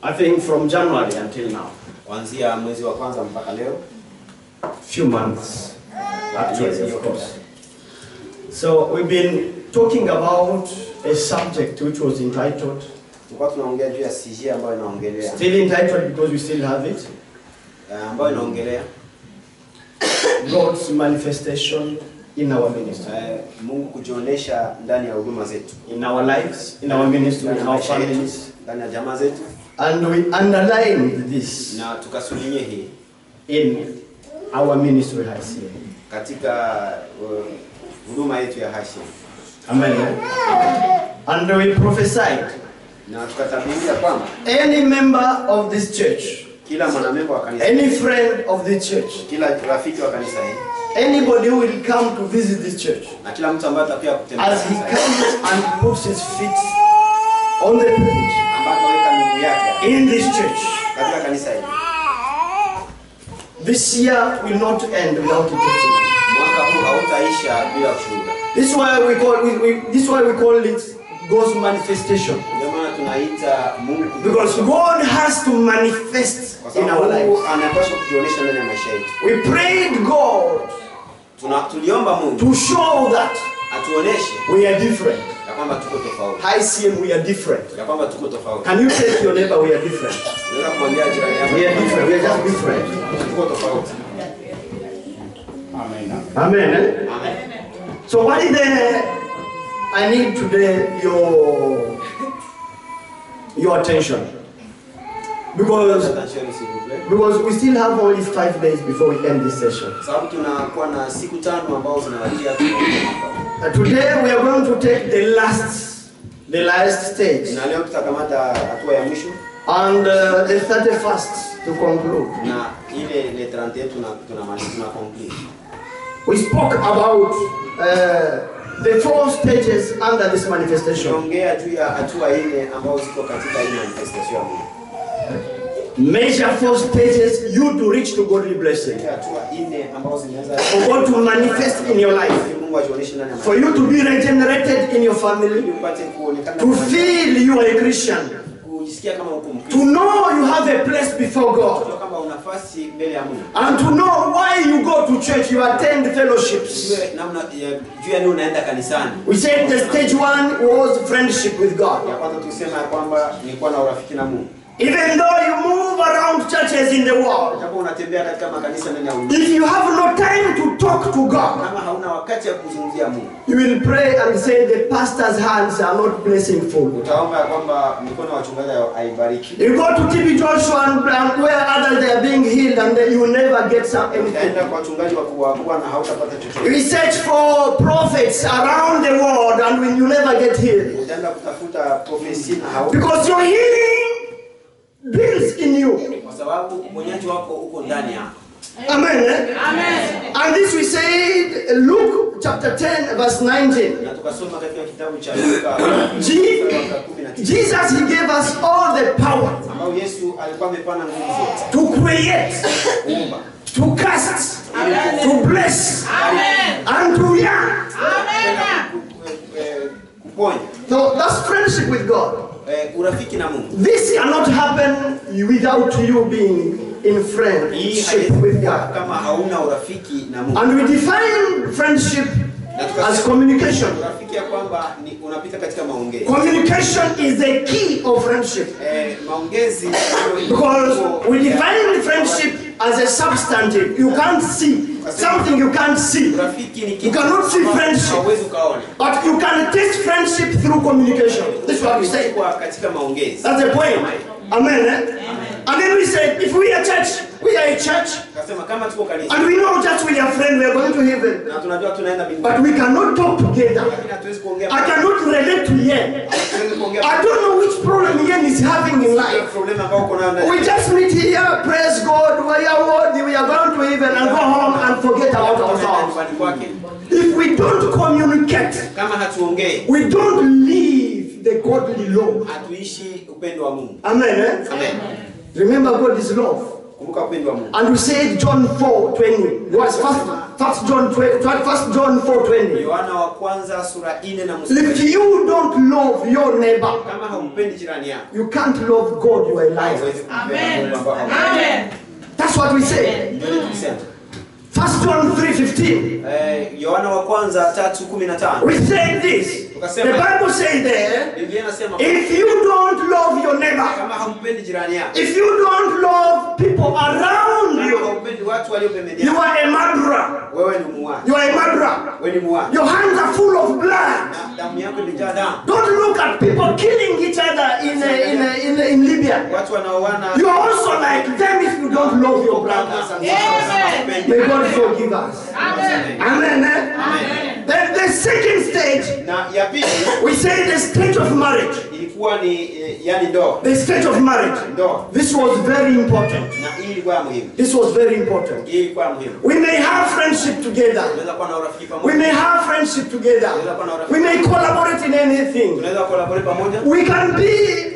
I think from January until now. Kuanzia mwezi wa kwanza mpaka leo. Few months, actually, of course. So we've been talking about a subject which was entitled. Tulikuwa tunaongea juu ya CG ambayo inaongelea. Still entitled because we still have it. Ambayo inaongelea God's manifestation in our ministry. Mungu kujionesha ndani ya huduma zetu. In our lives, in our ministry, in our families. Ndani ya jamaa zetu. And we underline this. Na tukasulinie hii. In our ministry HCM. Katika huduma yetu ya HCM. Amen. And we prophesied. Na tukatabiria kwamba any member of this church, kila mwanamemba wa kanisa, any friend of the church, kila rafiki wa kanisa hili, anybody who will come to visit this church, na kila mtu ambaye atapia kutembea, as he comes and puts his feet on the pulpit, ambaye ataweka miguu yake in this church, katika kanisa hili, this year will not end without a testimony. Mwaka huu hautaisha bila ushuhuda. This is why we call it God's manifestation. Because God has to manifest in our lives. We prayed God to show that we are different. HCM, we are different. Can you say to your neighbor, we are different? We are different. We are just different. Amen. Amen. Eh? Amen. So what is I need today your attention, because we still have only 5 days before we end this session. Today we are going to take the last stage, and the 31st to conclude. We spoke about the 4 stages under this manifestation. Major 4 stages you to reach to godly blessing. For God to manifest in your life. For you to be regenerated in your family. To feel you are a Christian. To know you have a place before God. And to know why you go to church, you attend fellowships. We said the stage 1 was friendship with God. Even though you move around churches in the world, if you have no time to talk to God, you will pray and say the pastor's hands are not blessingful. You go to TB Joshua and where others they are being healed and you will never get anything. We search for prophets around the world and when you never get healed. Because your healing builds in you. Amen. Eh? Amen. And this we said Luke chapter 10 verse 19. Jesus, he gave us all the power to create, to cast, to bless, and to heal. So that's friendship with God. This cannot happen without you being in friendship with God. And we define friendship as communication. Communication is the key of friendship. Because we define friendship as a substantive. You can't see something you can't see. You cannot see friendship, but you can taste friendship through communication. This is what we say. That's the point. Amen. Eh? And then we said, if we are church, we are a church. And we know just we are friends, we are going to heaven. But we cannot talk together. I cannot relate to Yen. I don't know which problem Yen is having in life. We just meet here, praise God, we are worthy, we are going to heaven and go home and forget about ourselves. If we don't communicate, we don't live the godly law. Amen. Eh? Amen. Remember, God is love. Kumbuka upendo wa Mungu. And we said John 4:20. Was first John 4:20. Yohana wa kwanza sura 4 na mstari. If you don't love your neighbor, Kama haumpendi jirani yako, you can't love God, you are a liar. Amen. Amen. That's what we say. Ndio tunasema. 1 John 3:15. Yohana wa kwanza 3:15. We say this. The Bible says there, Biblia inasema if you don't love your neighbor, kama haumpendi jirani yako, if you don't love people around kama you, haumpendi watu walio pembeni you yako, are a murderer. wewe ni muuaji. You are a murderer. Wewe ni muuaji. Your hands are full of blood. Na damu yako imejaa damu. Don't look at people killing each other in Libya. Watu wanaoana. You are also like them if you don't love your brothers and sisters. May God forgive us. Amen. Amen. Amen. The second stage, Na ya pili we say the stage of marriage. ilikuwa ni yani ndoa. The stage of marriage. Ndoa. This was very important. Na hii ilikuwa muhimu. This was very important. Hii ilikuwa muhimu. We may have friendship together. Tunaweza kuwa na urafiki pamoja. We may have friendship together. We may collaborate in anything. Tunaweza collaborate pamoja. We can be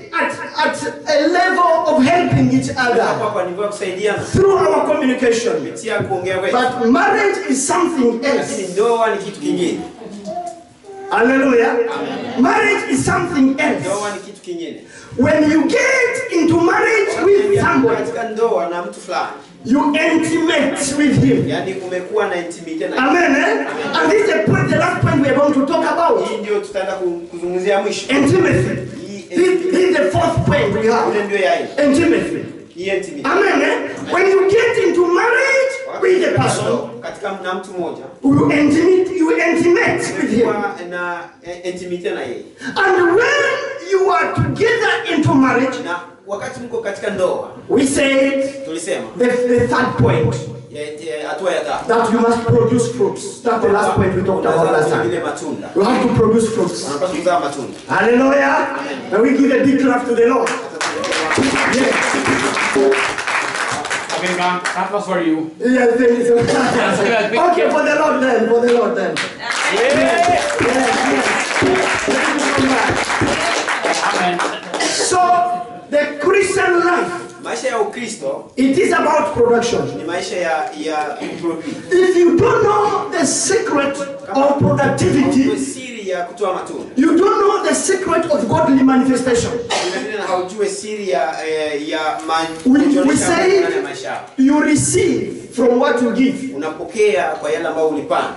at a level of helping each other Hapa ni kwa kusaidiana. through our communication. Kupitia kuongea kwetu. But marriage is something Lakini else. ndoa ni kitu kingine. Hallelujah. Amen. Marriage is something else. Ndoa ni kitu kingine. When you get into marriage with somebody, Katika ndoa na mtu fulani, you intimate with him. yani umekuwa na intimate na Amen. And this is the last point we are going to talk about. hii ndio tutaenda kuzungumzia mwisho. Intimacy. This is the fourth point we have. Ile ndio ya hii. Intimacy. Hii intimate. Amen. When you get into marriage with a person, katika na mtu mmoja, you intimate with him. na intimate na yeye. And when you are together into marriage, Na wakati mko katika ndoa, we said tulisema the third point, hatua ya tatu. that you must produce fruits. That's the last point we talked about last time. Ile matunda. You have to produce fruits. Unapaswa kuzaa matunda. Hallelujah. And we give a big clap to the Lord. Yes. Amen, God. That was for you. Yes, thank you. Okay, for the Lord then. For the Lord then. Yes. Amen. So, the Christian life, Maisha ya Ukristo it is about production. ni maisha ya produce. If you don't know the secret of productivity, Siri ya kutoa matunda. you don't know the secret of godly manifestation. Vilevile na haujue siri ya We say maisha yako. you receive from what you give. Unapokea kwa yale ambayo ulipanda.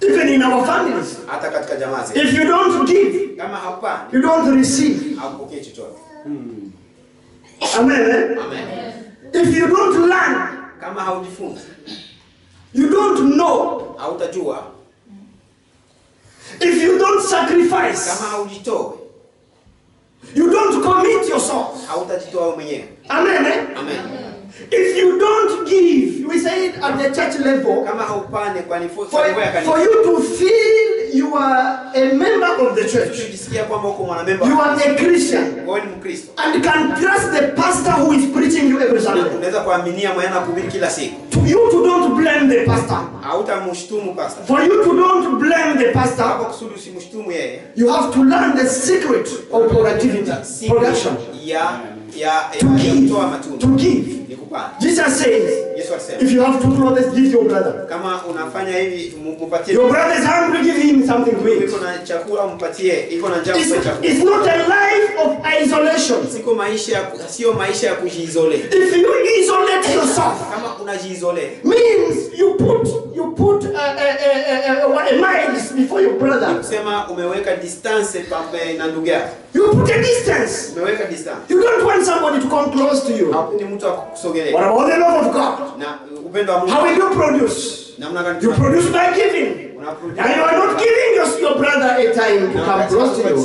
Even in our families. Hata katika jamaa zetu. If you don't give, Kama haupandi, you don't receive. haupokei chochote. Amen. Amen. If you don't learn, Kama haujifunzi, you don't know. hautajua. If you don't sacrifice, Kama haujitoe, you don't commit yourself. hautajitoa wewe mwenyewe. Amen. Amen. If you don't give, we say it at the church level, Kama haupande kwa nifo for you to feel you are a member of the church, ukijisikia kwamba uko mwanamemba, you are a Christian, wewe ni Mkristo. and can trust the pastor who is preaching you every Sunday. Unaweza kuaminia mwana kuhubiri kila siku. You to don't blame the pastor. Hautamshtumu pastor. For you to don't blame the pastor, Hapo kusudi usimshtumu yeye. you have to learn the secret of productivity, production. To give. kutoa matunda. To give. Ni kupanda. Jesus says, Yesu alisema, if you have two clothes, give your brother. kama unafanya hivi mpatie. Your brother is hungry, give him something to eat. Iko na chakula mpatie, iko na njaa mpatie chakula. It's not a life of isolation. Sio maisha ya kujiizole. If you isolate yourself, Kama unajiizole, means you put a miles before your brother. kusema umeweka distance pambe na ndugu yako. You put a distance. Umeweka distance. You don't want somebody to come close to you. Hapendi mtu akusogelee. What about the love of God? Na upendo wa Mungu. How will you produce? Namna gani? You produce by giving. And you are not giving your brother a time to come close to you.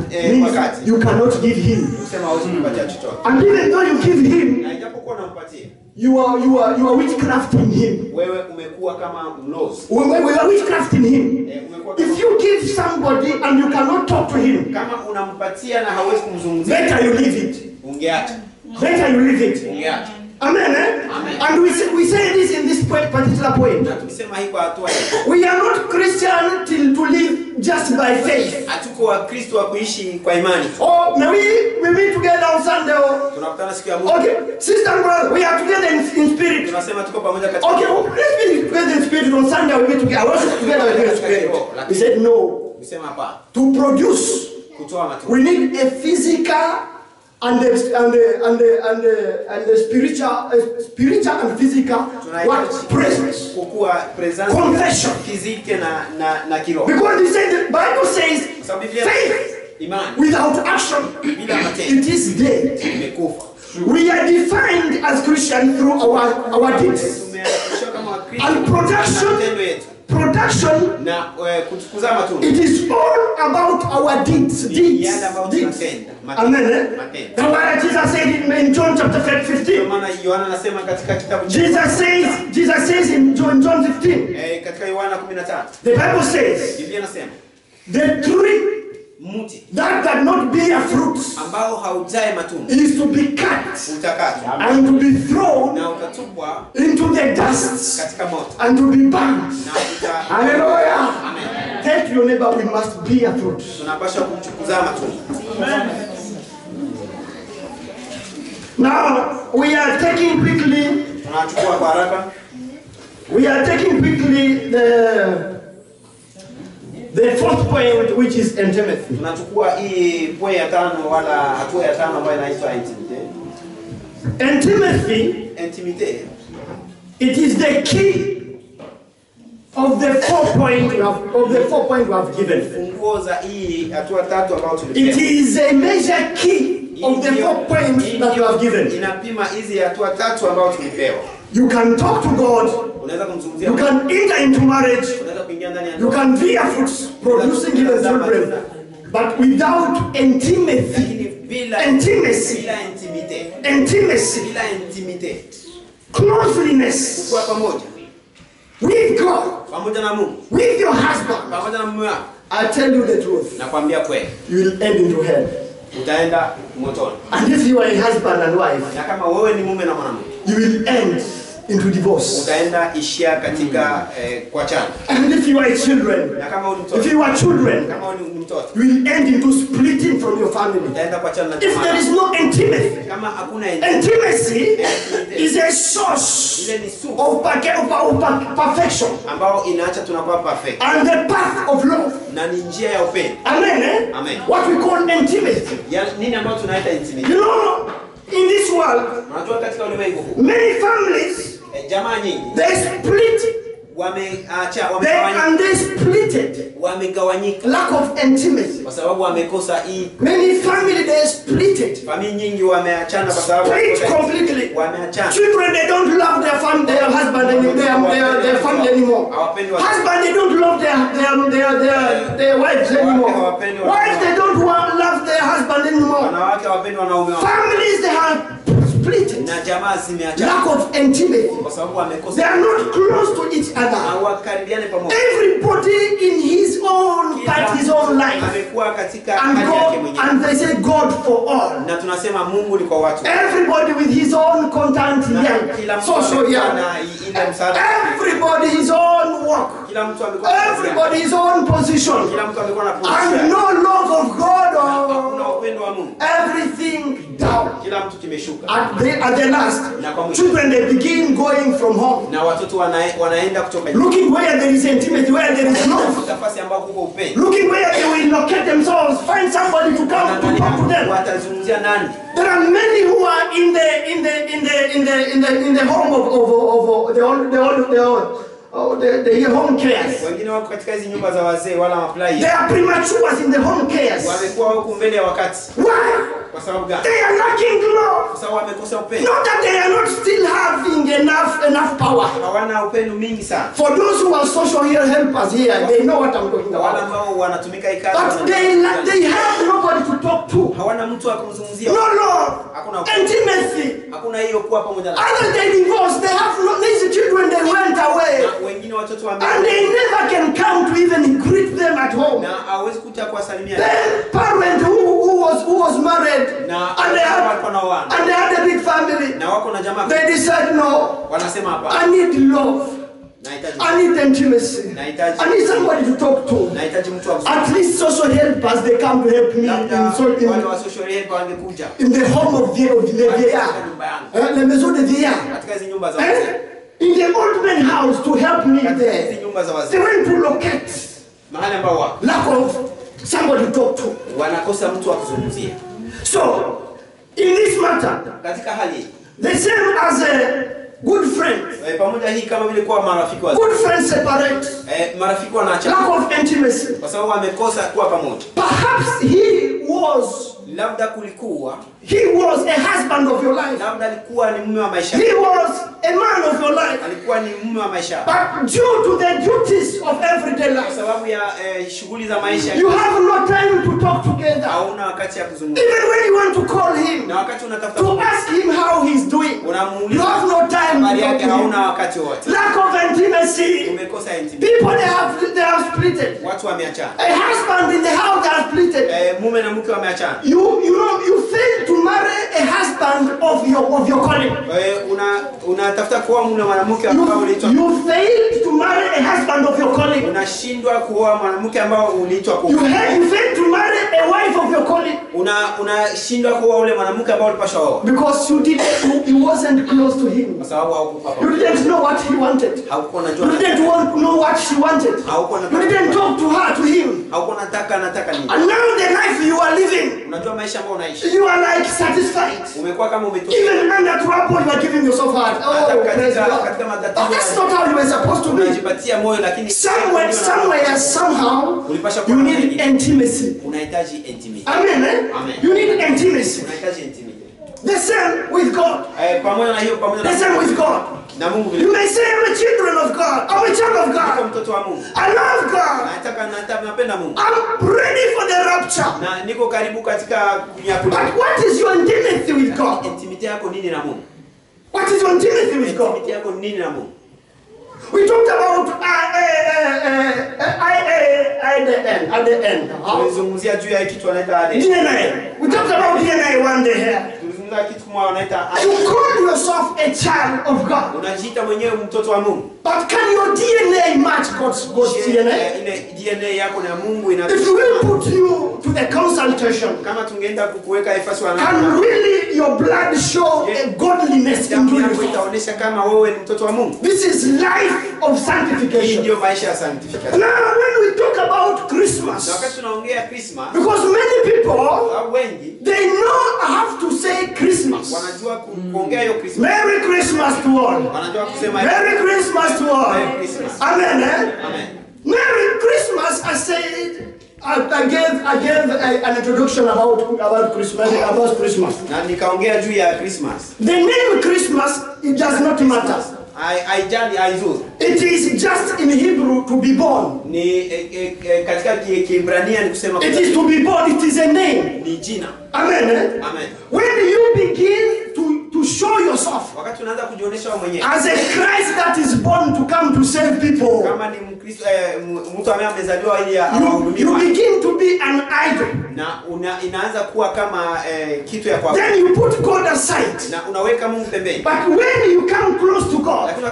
Means you cannot give him. Kusema hauwezi kumpatia chochote. And even though you give him, Na ijapokuwa unampatia, you are witchcrafting him. wewe umekuwa kama mlozi. We are witchcrafting him. Umekuwa kama If you give somebody and you cannot talk to him, kama unampatia na hauwezi kumzungumzia, better you leave it. ungeacha. Better you leave it. Ungeacha. Amen. Amen. And we say this in this particular point. Na tukisema hii kwa hatua hii, We are not Christian to live just by faith. hatuko Wakristo wa kuishi kwa imani. Oh, may we meet together on Sunday. Okay, sister and brother, we are together in spirit. Okay, let's be together in spirit. On Sunday we'll be together. I worship together in spirit. He said no. To produce, we need a physical and the spiritual and physical what? Presence. Confession. Because he said, the Bible says faith without action it is dead. We are defined as Christians through our deeds. And production, it is all about our deeds. Amen. That's why Jesus said in John chapter 15. Jesus says in John 15. The Bible says the tree that cannot bear fruits is to be cut and to be thrown into the dust and to be burned. Hallelujah. Tell your neighbor, we must bear fruit. Now we are taking quickly the fourth point, which is intimacy. Intimacy, it is the key of the 4 points we have given. It is a major key of the 4 points that you have given. You can talk to God, you can enter into marriage, you can bear fruits, producing even children, but without intimacy, closeness with God, with your husband, I tell you the truth, you will end into hell. And if you are a husband and wife, you will end into divorce. And if you are children, you will end into splitting from your family. If there is no intimacy, intimacy is a source of perfection and the path of love. Amen. Amen. What we call intimacy. You know, in this world, many families, they split. They splitted. Lack of intimacy. Many families, they splitted. Split completely. Children, they don't love their husband anymore, their family anymore. Husband, they don't love their wives anymore. Wives, they don't love their husband anymore. Families, they are split. Lack of intimacy. They are not close to each other. Everybody in his own part, his own life. And they say God for all. Everybody with his own content young, social young. Everybody his own work. Everybody his own position. And no love of God or everything down. At the last, children, they begin going from home. Looking where there is intimacy, where there is love. Looking where they will locate themselves, find somebody to come to talk to them. There are many who are in the home of the home cares. They are premature in the home cares. Why? They are lacking love. Not that they are not still having enough power. For those who are social helpers here, they know what I'm talking about. But they have nobody to talk to. No love. Intimacy. After they divorced, they have no, these children, they went away. And they never can come to even greet them at home. The parent who was married and they had a big family, they decided, no, I need love. I need intimacy. I need somebody to talk to. At least social helpers, they come to help me in the home of the La maison de vieillard. In the old man house to help me there. They went to locate lack of somebody to talk to. So, in this matter, the same as a good friend. Good friends separate. Lack of intimacy. Perhaps he was a husband of your life. He was a man of your life. But due to the duties of everyday life, you have no time to talk together. Even when you want to call him, to ask him how he's doing, you have no time to talk to him. Lack of intimacy. People, they have split. A husband in the house, they have split. You fail to marry a husband of your calling. You fail to marry a husband of your calling. You fail to marry a wife of your calling. Because you wasn't close to him. You didn't know what he wanted. You didn't know what she wanted. You didn't talk to her, to him. And now the life you are living, you are like satisfied. Even under trouble, you are giving yourself heart. Oh, praise God. That's not how you were supposed to be. Somewhere, somehow, you need intimacy. Amen. Eh? You need intimacy. The same with God. The same with God. You may say, I'm a children of God. I'm a child of God. I love God. I'm ready for the rapture. But what is your intimacy with God? What is your intimacy with God? We talked about DNA. We talked about DNA one day here. You call yourself a child of God. But can your DNA match God's DNA? If we will put you to the consultation, can really your blood show a godliness in you? This is life of sanctification. Now when we talk about Christmas, because many people, they know I have to say Christmas. Merry Christmas to all. Merry Christmas to all. Amen. Amen. Merry Christmas. I said, I gave an introduction about Christmas. The name Christmas, it does not matter. It is just in Hebrew to be born. It is to be born. It is a name. Amen. Amen. When you begin to show yourself as a Christ that is born to come to save people, you begin to be an idol. Then you put God aside. But when you come close to God, and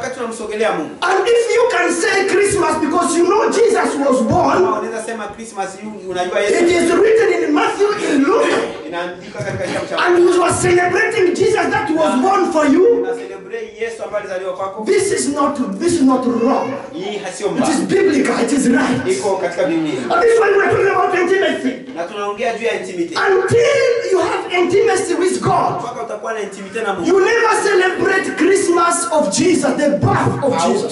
if you can say Christmas because you know Jesus was born, it is written in Matthew, in Luke, and you are celebrating Jesus that was born for you. This is not wrong. It is biblical. It is right. And this is why we're talking about intimacy. Until you have intimacy with God, you never celebrate Christmas of Jesus, the birth of Jesus.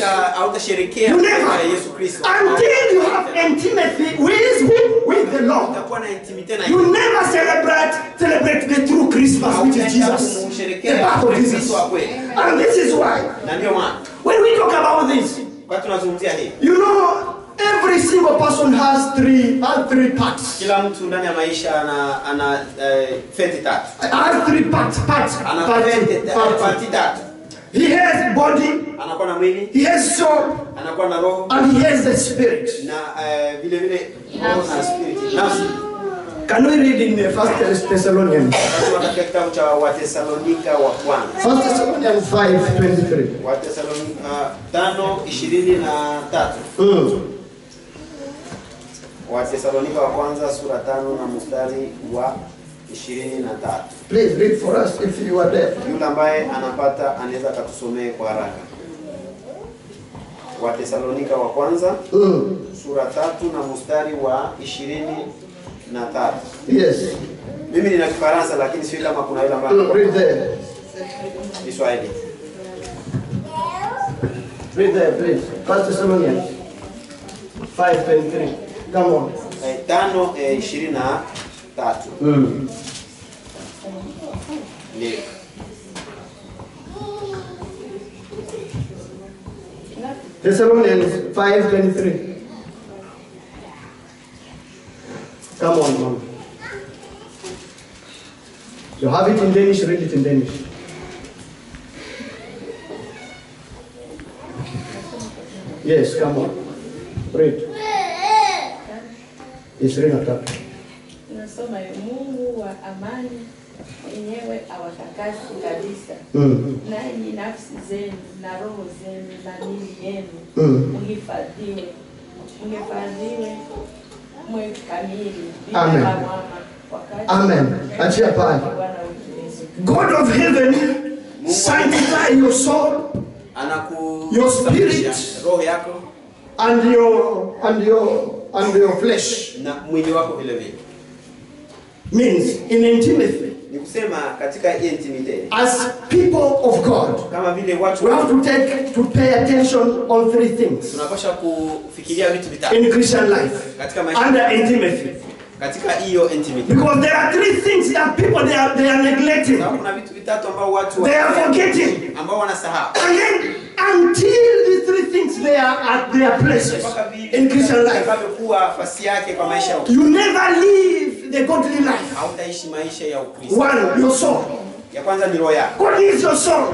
You never. Until you have intimacy with the Lord, you never celebrate the true Christmas, which is Jesus, the birth of Jesus. And this is why, when we talk about this, you know, every single person has three parts. Has three parts. He has body, he has soul, and he has the spirit. Can we read in the First Thessalonians? Katika kitabu cha Watesalonika wa kwanza. First Thessalonians 5:23. Watesalonika 5:23. Watesalonika wa kwanza sura 5 na mstari wa 23. Please read for us if you are there. Yule ambaye anapata anaweza kutusomea kwa haraka. Watesalonika wa kwanza sura 3 na mstari wa 23. Yes. Mimi nina Kifaransa lakini sio kama kuna yule ambaye Read there. Kiswahili. Read there, please. First Thessalonians 5:23. Come on. 5:23. Ndio. Thessalonians 5:23. Come on, mom. You have it in Danish, read it in Danish. Yes, come on. Read. Yes, read it up. Nasoma Mungu wa amani yenyewe awatakasi kabisa. Nanyi nafsi zenu na roho zenu na miili yenu mhifadhiwe mwe kamili bila lawama wakati. Amen. Achia pale. God of heaven, sanctify your soul, your spirit, roho yako and your flesh. Na mwili wako vile vile. Means in intimacy. Ni kusema katika intimacy. As people of God, kama vile watu we have to pay attention on three things. Tunapaswa kufikiria vitu vitatu in Christian life. Katika maisha. Under intimacy. Katika hiyo intimacy. Because there are three things that people they are neglecting. Kuna vitu vitatu ambao watu they are forgetting. Ambao wanasahau. And then until these three things they are at their places in Christian life. You never live the godly life. Hautaishi maisha ya Ukristo. One, your soul. Ya kwanza ni roho yako. God is your soul.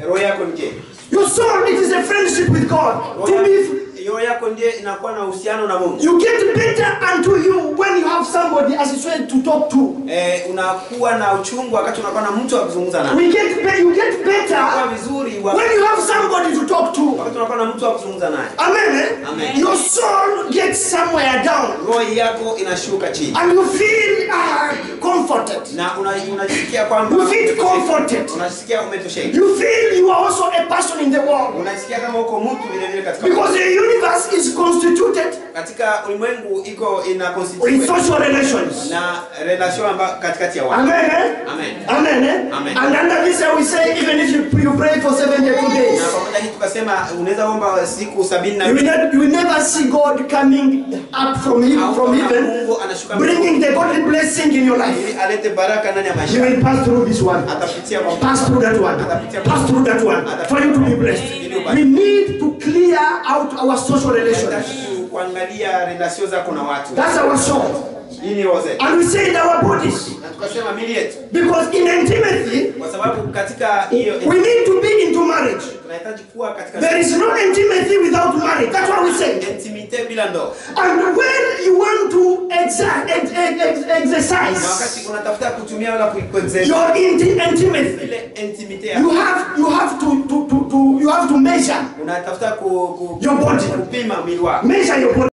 Roho yako ndiye. Your soul, it is a friendship with God. To be roho yako ndiye inakuwa na uhusiano na Mungu. You get better unto you when you have somebody as you say to talk to. Unakuwa na uchungu wakati unakuwa na mtu wa kuzungumza naye. You get better kwa vizuri when you have somebody to talk to. Wakati unakuwa na mtu wa kuzungumza naye. Amen. Amen. Your soul gets somewhere down. Roho yako inashuka chini. And you feel comforted. Na unajisikia kwamba you feel comforted. Unasikia umetosheka. You feel you are also a person in the world. Unasikia kama uko mtu vile vile katika. Because the universe is constituted katika ulimwengu ina constituted with social relations. Na relation katikati ya watu. Amen. Amen. Amen. Amen. And under this we say even if you pray for 72 days. Na pamoja hii tukasema unaweza omba siku 72. You will never see God coming up from heaven bringing the godly blessing in your life. Ili alete baraka ndani ya maisha. You will pass through this one. Atapitia pass through that one. Pass through that one. For you to be blessed. We need to clear out our social relations. Kuangalia relation zako na watu. That's our soul. And we say in our bodies. Na tukasema miili yetu. Because in intimacy, kwa sababu katika hiyo we need to be into marriage. Tunahitaji kuwa katika there is no intimacy without marriage. That's what we say. Intimacy bila ndoa. And when you want to exercise wakati unatafuta kutumia wala kuexercise your intimacy, ile intimacy you have to measure unatafuta your body. kupima mwili wako. Measure your body.